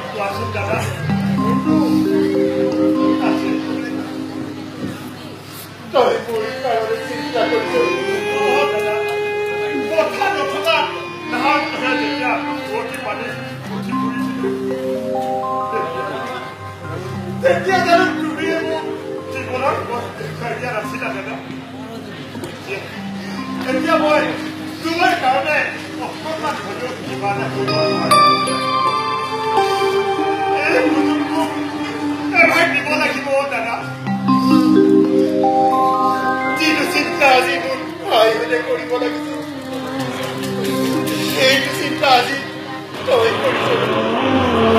কোৱাচোন দাদা তই মোৰ কাৰণে চিন্তা কৰিছ কথা নথকা নহয় নহয় যেতিয়া পুৱতি পানী উঠি ফুৰিছিলো তেতিয়া জানো তুমিয়ে মোক জীৱনৰ পথ দেখুৱাই দিয়া নাছিলা দাদা এতিয়া মই তোমাৰ কাৰণে অকণমান হ'লেও কিবা এটা কৰিব নোৱাৰো এই সুযোগটো এবাৰ দিব লাগিব দাদা যিটো চিন্তা আজি মোৰ ভাইহঁতে কৰিব লাগিছিল সেইটো চিন্তা আজি তই কৰিছ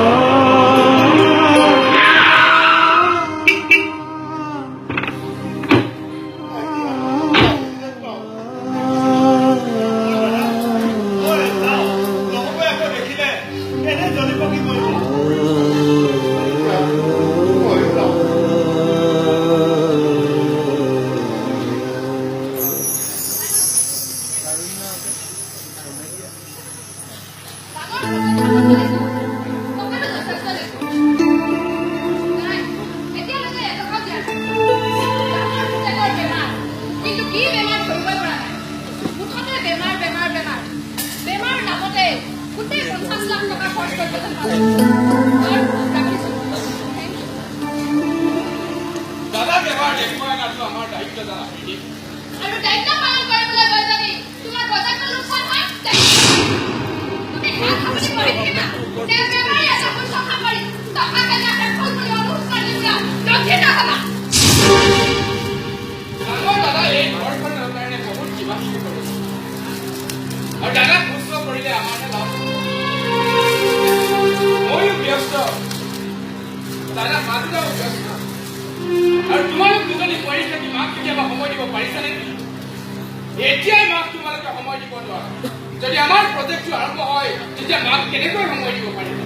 যদি আমাৰ প্ৰজেক্টটো আৰম্ভ হয় তেতিয়া মাক কেনেকৈ সময় দিব পাৰিব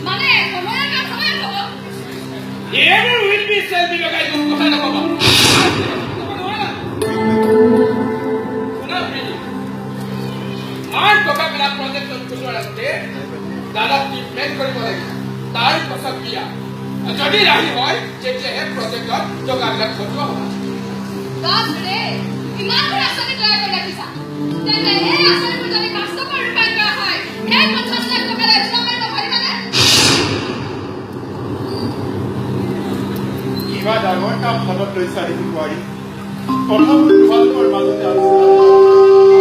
মানে সময়ৰ কাম সময় হ'ব এভৰি উইল বি সেলফ বি লগাই মোক কথা নকবা শুনা প্ৰিয় মাৰ টকা বিলা প্ৰজেক্টত খোলোৱাৰ আগতে দাদা ট্ৰিটমেণ্ট কৰিব লাগিব তাৰ পাছত বিয়া যদি ৰাহি হয় তেতিয়াহে প্ৰজেক্টত টকাবিলাক খটোৱা হ'ব বাপৰে ইমান আঁচনি তৈয়াৰ কৰি ৰাখিছা তেন্তে এই আঁচনিবোৰ যদি বাস্তৱত ৰূপায়ণ কৰা হয় সেই 50 লাখ টকা ৰাজ্য কৰিব পাৰিবানে কিবা ডাঙৰ কাম হাতত লৈছা নেকি বোৱাৰী কথাবোৰ তোমালোকৰ মাজতে আলোচনা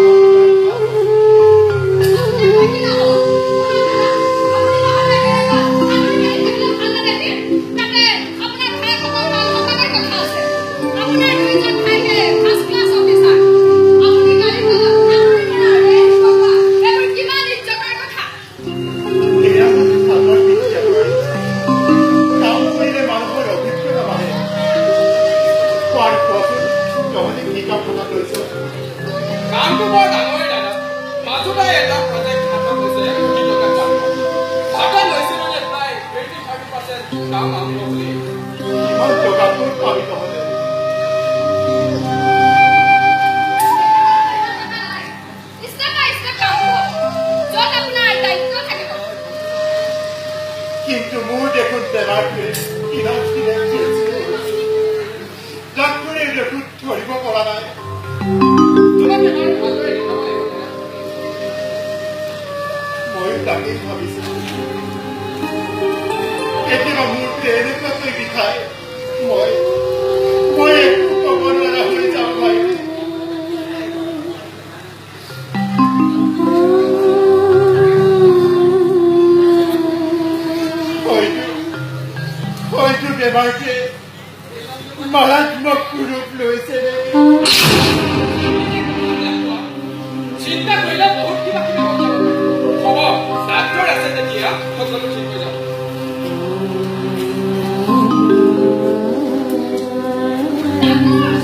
কিন্তু মোৰ দেখোন বেমাৰটোৱে কিমান ডাক্তৰে দেখোন ধৰিব পৰা নাই ময়ো তাকেই ভাবিছো কেতিয়াবা মূৰটো এনেকুৱাকৈ বিষায় মই একো ক'ব নোৱাৰা হৈ যাওঁ ভাই হয়তো বেমাৰটোৱে মাৰাত্মক ৰূপ লৈছে চিন্তা কৰিলে বহুত কিবা কিবা হ'ব ডাক্তৰ আছে তেতিয়া সকলো ঠিক হৈ যাব ডাক্তৰ